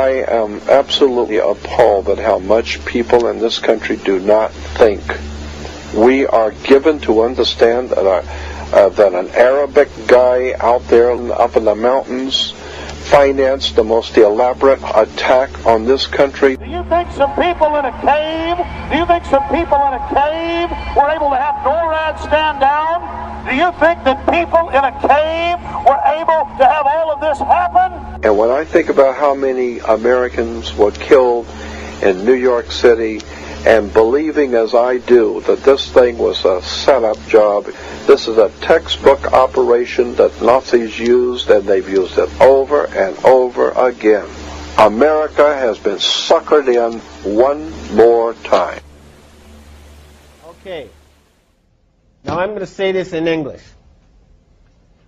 I am absolutely appalled at how much people in this country do not think. We are given to understand that an Arabic guy out there up in the mountains financed the most elaborate attack on this country. Do you think some people in a cave, were able to have NORAD stand down? Do you think that people in a cave were able to have all of this happen? And when I think about how many Americans were killed in New York City, and believing as I do that this thing was a setup job, this is a textbook operation that Nazis used, and they've used it over and over again. America has been suckered in one more time. Okay. Now I'm going to say this in English.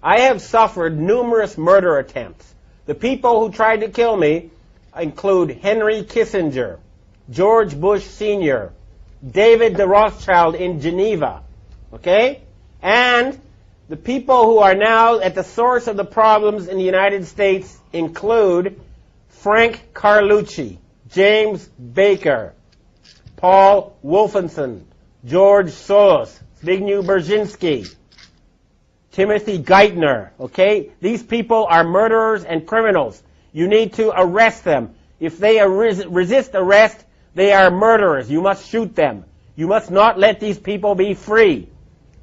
I have suffered numerous murder attempts. The people who tried to kill me include Henry Kissinger, George Bush Sr., David de Rothschild in Geneva, okay? And the people who are now at the source of the problems in the United States include Frank Carlucci, James Baker, Paul Wolfenson, George Soros, Zbigniew Brzezinski, Timothy Geithner, okay? These people are murderers and criminals. You need to arrest them. If they resist arrest, they are murderers. You must shoot them. You must not let these people be free.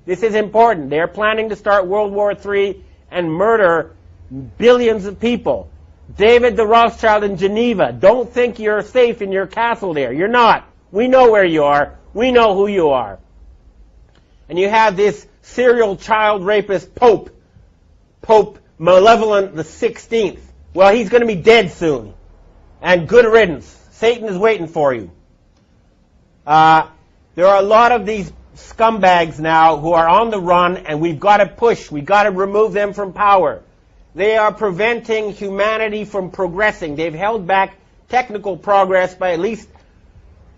This is important. They are planning to start World War III and murder billions of people. David the Rothschild in Geneva, don't think you're safe in your castle there. You're not. We know where you are. We know who you are. And you have this serial child rapist Pope Malevolent the 16th. Well, he's going to be dead soon. And good riddance. Satan is waiting for you. There are a lot of these scumbags now who are on the run, and we've got to push. We've got to remove them from power. They are preventing humanity from progressing. They've held back technical progress by at least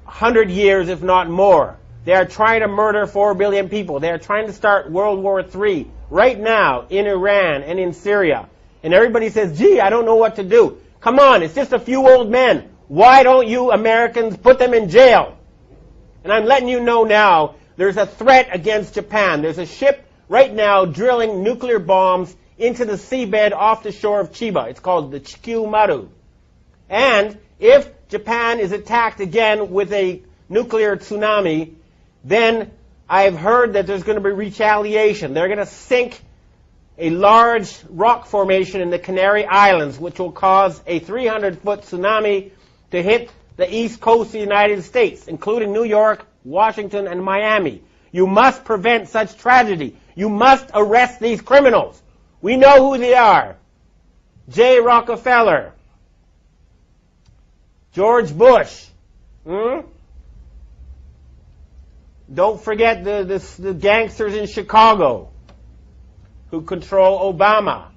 100 years, if not more. They are trying to murder 4 billion people. They are trying to start World War III right now in Iran and in Syria. And everybody says, gee, I don't know what to do. Come on, it's just a few old men. Why don't you Americans put them in jail? And I'm letting you know now, there's a threat against Japan. There's a ship right now drilling nuclear bombs into the seabed off the shore of Chiba. It's called the Chikyu Maru. And if Japan is attacked again with a nuclear tsunami, then I've heard that there's going to be retaliation. They're going to sink a large rock formation in the Canary Islands, which will cause a 300-foot tsunami to hit the east coast of the United States, including New York, Washington, and Miami. You must prevent such tragedy. You must arrest these criminals. We know who they are. J. Rockefeller, George Bush. Don't forget the gangsters in Chicago who control Obama.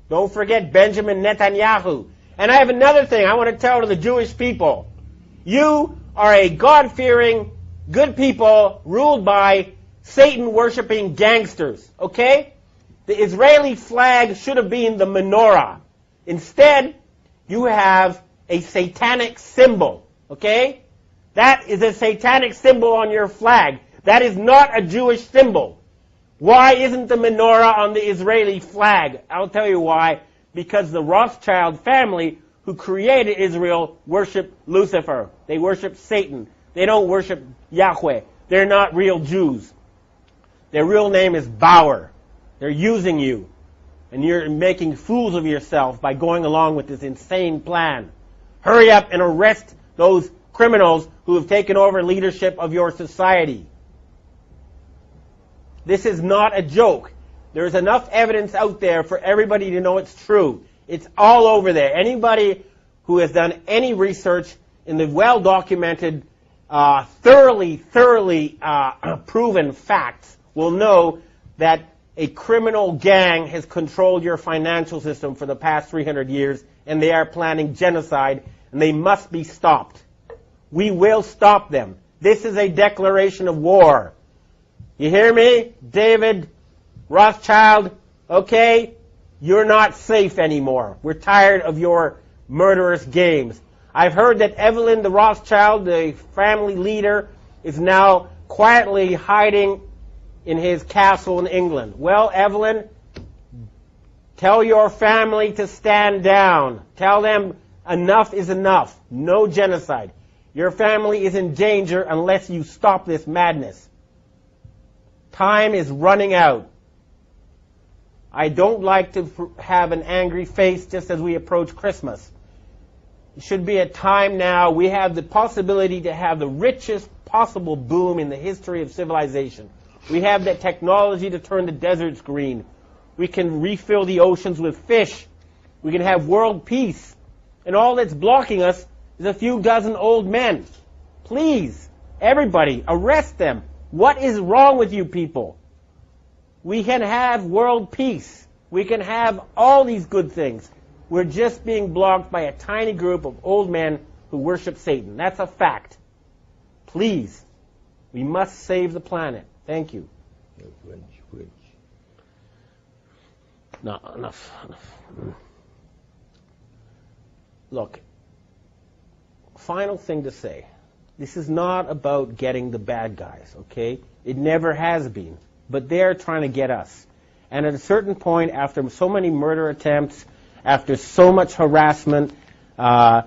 Don't forget Benjamin Netanyahu. And I have another thing I want to tell to the Jewish people. You are a God-fearing, good people ruled by Satan-worshipping gangsters, okay? The Israeli flag should have been the menorah. Instead, you have a satanic symbol, okay? That is a satanic symbol on your flag. That is not a Jewish symbol. Why isn't the menorah on the Israeli flag? I'll tell you why. Because the Rothschild family who created Israel worship Lucifer. They worship Satan. They don't worship Yahweh. They're not real Jews. Their real name is Bauer. They're using you. And you're making fools of yourself by going along with this insane plan. Hurry up and arrest those criminals who have taken over leadership of your society. This is not a joke. There's enough evidence out there for everybody to know it's true. It's all over there. Anybody who has done any research in the well-documented, thoroughly proven facts will know that a criminal gang has controlled your financial system for the past 300 years, and they are planning genocide, and they must be stopped. We will stop them. This is a declaration of war. You hear me? David Rothschild, okay? You're not safe anymore. We're tired of your murderous games. I've heard that Evelyn the Rothschild, the family leader, is now quietly hiding in his castle in England. Well, Evelyn, tell your family to stand down. Tell them enough is enough. No genocide. Your family is in danger unless you stop this madness. Time is running out. I don't like to have an angry face just as we approach Christmas. It should be a time now. We have the possibility to have the richest possible boom in the history of civilization. We have the technology to turn the deserts green. We can refill the oceans with fish. We can have world peace. And all that's blocking us is a few dozen old men. Please, everybody, arrest them. What is wrong with you people? We can have world peace. We can have all these good things. We're just being blocked by a tiny group of old men who worship Satan. That's a fact. Please, we must save the planet. Thank you. No, enough. Look, final thing to say. This is not about getting the bad guys, okay? It never has been. But they're trying to get us. And at a certain point, after so many murder attempts, after so much harassment, telling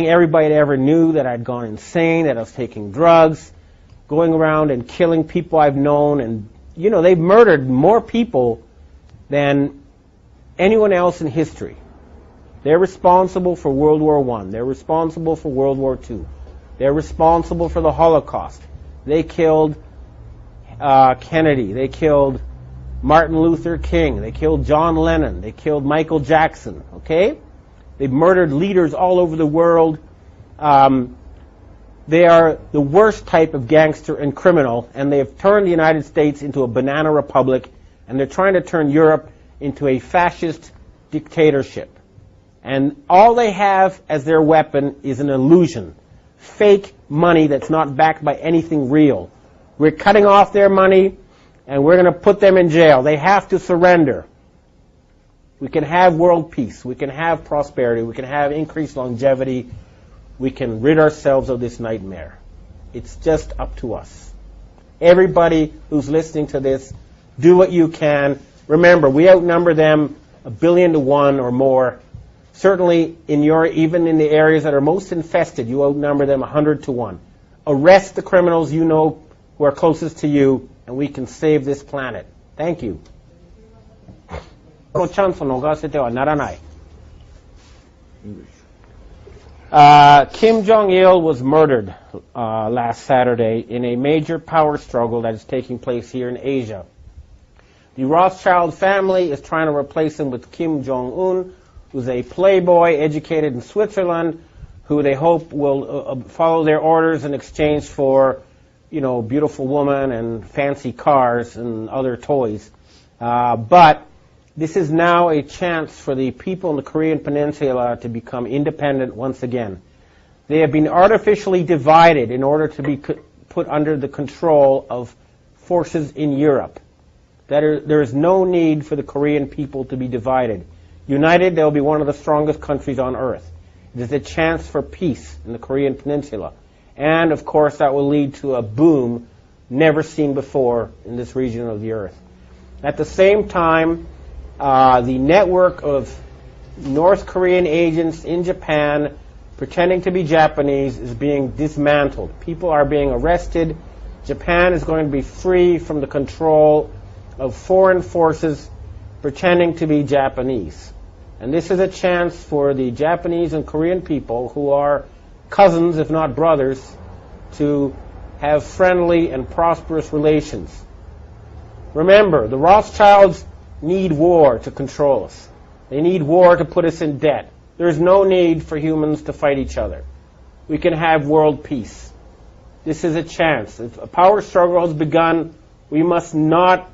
everybody that ever knew that I'd gone insane, that I was taking drugs, going around and killing people I've known, and, they've murdered more people than anyone else in history. They're responsible for World War I. They're responsible for World War II. They're responsible for the Holocaust. They killed Kennedy. They killed Martin Luther King. They killed John Lennon. They killed Michael Jackson. Okay? They've murdered leaders all over the world. They are the worst type of gangster and criminal, and they have turned the United States into a banana republic, and they're trying to turn Europe into a fascist dictatorship. And all they have as their weapon is an illusion. Fake money that's not backed by anything real. We're cutting off their money, and we're going to put them in jail. They have to surrender. We can have world peace. We can have prosperity. We can have increased longevity. We can rid ourselves of this nightmare. It's just up to us. Everybody who's listening to this, do what you can. Remember, we outnumber them 1 billion to 1 or more. Certainly, even in the areas that are most infested, you outnumber them 100 to 1. Arrest the criminals you know who are closest to you, and we can save this planet. Thank you. Kim Jong-il was murdered last Saturday in a major power struggle that is taking place here in Asia. The Rothschild family is trying to replace him with Kim Jong-un, who's a playboy educated in Switzerland, who they hope will follow their orders in exchange for, beautiful women and fancy cars and other toys. But this is now a chance for the people in the Korean Peninsula to become independent once again. They have been artificially divided in order to be put under the control of forces in Europe. There is no need for the Korean people to be divided. United, they'll be one of the strongest countries on earth. It is a chance for peace in the Korean Peninsula. And, of course, that will lead to a boom never seen before in this region of the earth. At the same time, the network of North Korean agents in Japan pretending to be Japanese is being dismantled. People are being arrested. Japan is going to be free from the control of foreign forces pretending to be Japanese. And this is a chance for the Japanese and Korean people, who are cousins, if not brothers, to have friendly and prosperous relations. Remember, the Rothschilds need war to control us. They need war to put us in debt. There's no need for humans to fight each other. We can have world peace. This is a chance. If a power struggle has begun, we must not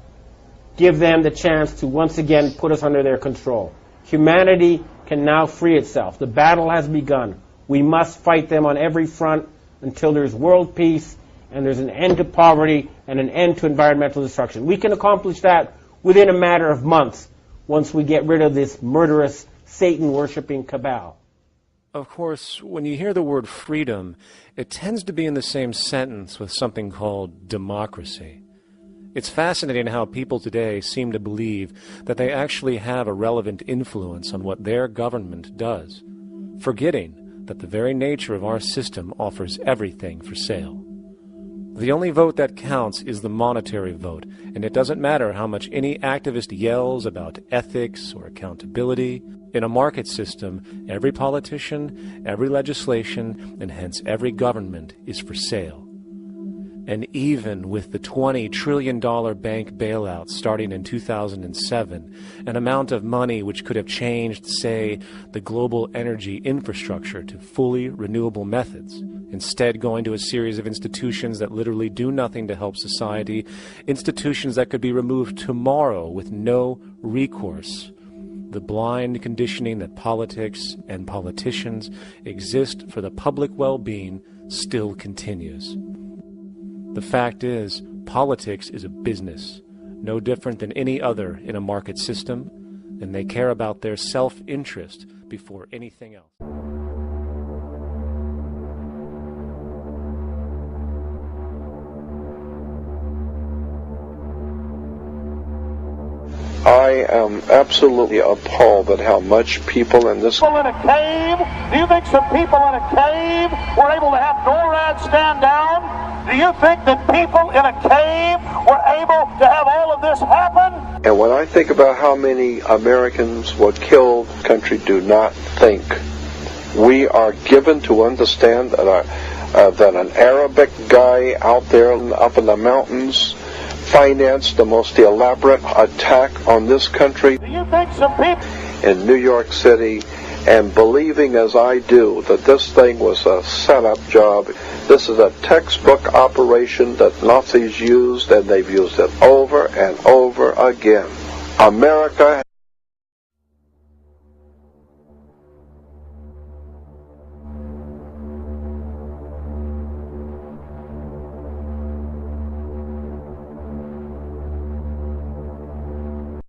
give them the chance to once again put us under their control. Humanity can now free itself. The battle has begun. We must fight them on every front until there's world peace and there's an end to poverty and an end to environmental destruction. We can accomplish that within a matter of months once we get rid of this murderous Satan-worshiping cabal. Of course, when you hear the word freedom, it tends to be in the same sentence with something called democracy. It's fascinating how people today seem to believe that they actually have a relevant influence on what their government does, forgetting that the very nature of our system offers everything for sale. The only vote that counts is the monetary vote, and it doesn't matter how much any activist yells about ethics or accountability. In a market system, every politician, every legislation, and hence every government is for sale. And even with the $20 trillion bank bailout starting in 2007, an amount of money which could have changed, say, the global energy infrastructure to fully renewable methods, instead going to a series of institutions that literally do nothing to help society, institutions that could be removed tomorrow with no recourse. The blind conditioning that politics and politicians exist for the public well-being still continues. The fact is, politics is a business, no different than any other in a market system, and they care about their self-interest before anything else. I am absolutely appalled at how much people in this... People in a cave? Do you think some people in a cave were able to have NORAD stand down? Do you think that people in a cave were able to have all of this happen? And when I think about how many Americans were killed, the country do not think. We are given to understand that an Arabic guy out there up in the mountains financed the most elaborate attack on this country Do you think some people in New York City, and believing as I do that this thing was a setup job. This is a textbook operation that Nazis used, and they've used it over and over again. America